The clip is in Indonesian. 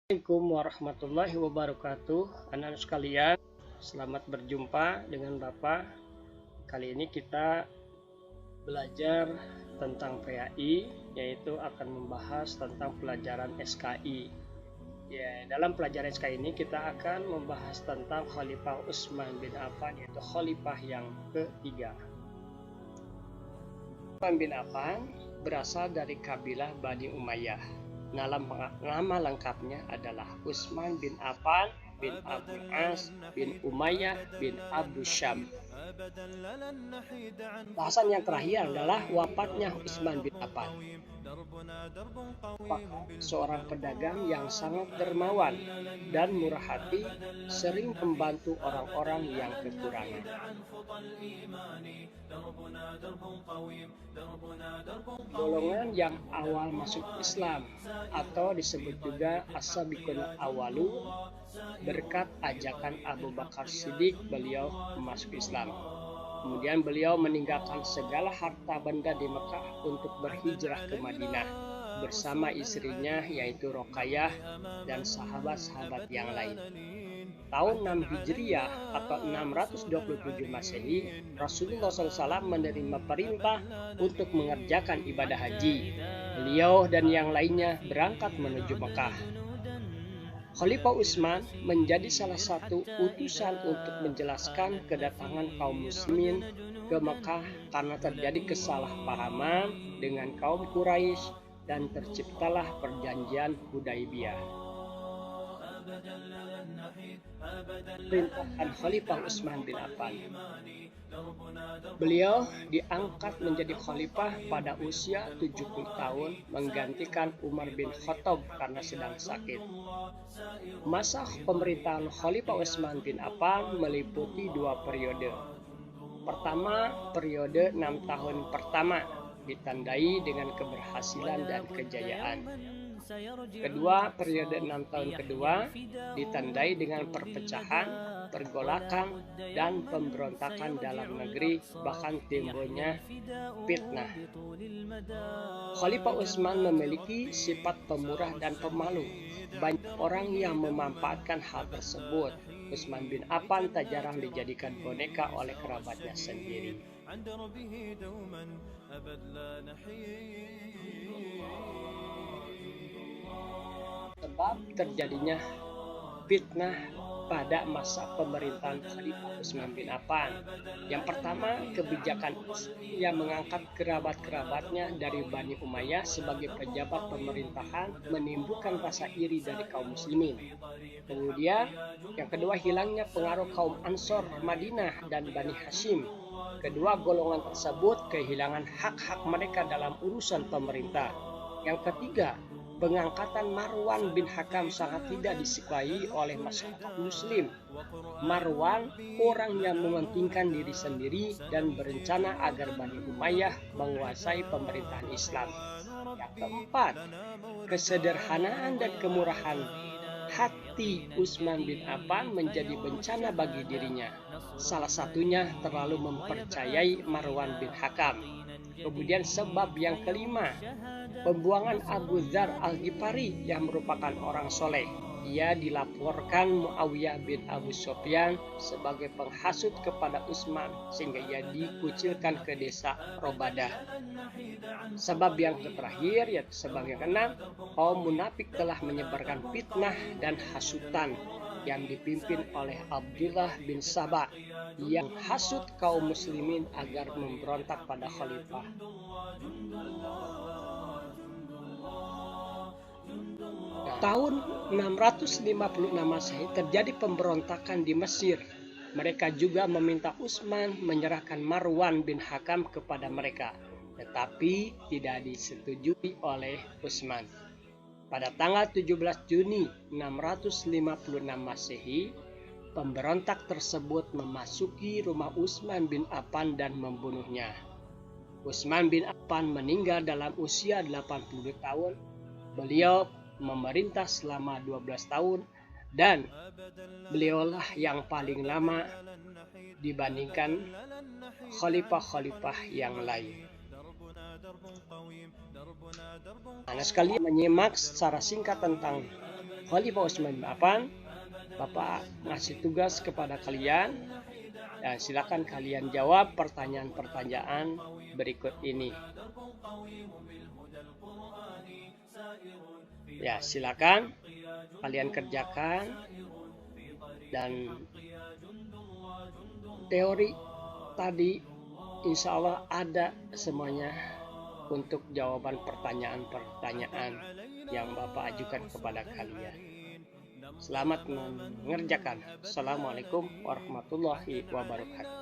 Assalamualaikum warahmatullahi wabarakatuh. Anak-anak sekalian, selamat berjumpa dengan Bapak. Kali ini kita belajar tentang PAI, yaitu akan membahas tentang pelajaran SKI. Dalam pelajaran SKI ini kita akan membahas tentang Khalifah Utsman bin Affan, yaitu khalifah yang ketiga. Utsman bin Affan berasal dari kabilah Bani Umayyah. Nama lengkapnya adalah Utsman bin Affan bin Abdul As bin Umayyah bin Abdul Syam. Bahasan yang terakhir adalah wafatnya Utsman bin Affan. Seorang pedagang yang sangat dermawan dan murah hati, sering membantu orang-orang yang kekurangan. Golongan yang awal masuk Islam atau disebut juga as-sabiqun awalu, berkat ajakan Abu Bakar Siddiq beliau masuk Islam. Kemudian beliau meninggalkan segala harta benda di Mekah untuk berhijrah ke Madinah bersama istrinya yaitu Roqayyah dan sahabat-sahabat yang lain. Tahun 6 Hijriah atau 627 Masehi, Rasulullah SAW menerima perintah untuk mengerjakan ibadah haji. Beliau dan yang lainnya berangkat menuju Mekah. Khalifah Utsman menjadi salah satu utusan untuk menjelaskan kedatangan kaum muslimin ke Mekah karena terjadi kesalahpahaman dengan kaum Quraisy dan terciptalah perjanjian Hudaybiyah. Perintahan Khalifah Utsman bin Affan. Beliau diangkat menjadi khalifah pada usia 70 tahun menggantikan Umar bin Khattab karena sedang sakit. Masa pemerintahan Khalifah Utsman bin Affan meliputi dua periode. Pertama, periode 6 tahun pertama ditandai dengan keberhasilan dan kejayaan. Kedua, periode 6 tahun kedua ditandai dengan perpecahan, pergolakan, dan pemberontakan dalam negeri, bahkan timbulnya fitnah. Khalifah Utsman memiliki sifat pemurah dan pemalu. Banyak orang yang memanfaatkan hal tersebut. Utsman bin Affan tak jarang dijadikan boneka oleh kerabatnya sendiri. Sebab terjadinya fitnah pada masa pemerintahan Khalifah Utsman bin Affan. Yang pertama, kebijakan yang mengangkat kerabat-kerabatnya dari Bani Umayyah sebagai pejabat pemerintahan menimbulkan rasa iri dari kaum muslimin. Kemudian, yang kedua, hilangnya pengaruh kaum Ansor Madinah dan Bani Hashim. Kedua golongan tersebut kehilangan hak-hak mereka dalam urusan pemerintah. Yang ketiga, pengangkatan Marwan bin Hakam sangat tidak disukai oleh masyarakat muslim. Marwan orang yang mementingkan diri sendiri dan berencana agar Bani Umayyah menguasai pemerintahan Islam. Yang keempat, kesederhanaan dan kemurahan hati Utsman bin Affan menjadi bencana bagi dirinya. Salah satunya terlalu mempercayai Marwan bin Hakam. Kemudian sebab yang kelima, pembuangan Abu Dzar Al-Ghifari yang merupakan orang soleh. Ia dilaporkan Muawiyah bin Abu Sufyan sebagai penghasut kepada Utsman sehingga ia dikucilkan ke desa Robadah. Sebab yang terakhir, yaitu sebab yang keenam, kaum munafik telah menyebarkan fitnah dan hasutan yang dipimpin oleh Abdullah bin Sabah yang hasut kaum muslimin agar memberontak pada khalifah. Tahun 656 Masehi terjadi pemberontakan di Mesir. Mereka juga meminta Utsman menyerahkan Marwan bin Hakam kepada mereka, tetapi tidak disetujui oleh Utsman. Pada tanggal 17 Juni 656 Masehi, pemberontak tersebut memasuki rumah Utsman bin Affan dan membunuhnya. Utsman bin Affan meninggal dalam usia 80 tahun. Beliau memerintah selama 12 tahun dan beliaulah yang paling lama dibandingkan khalifah-khalifah yang lain. Anak sekalian menyimak secara singkat tentang Khalifah Utsman bin Affan, Bapak ngasih tugas kepada kalian. Ya, silakan kalian jawab pertanyaan-pertanyaan berikut ini. Ya, silakan kalian kerjakan, dan teori tadi insya Allah ada semuanya untuk jawaban pertanyaan-pertanyaan yang Bapak ajukan kepada kalian. Selamat mengerjakan. Assalamualaikum warahmatullahi wabarakatuh.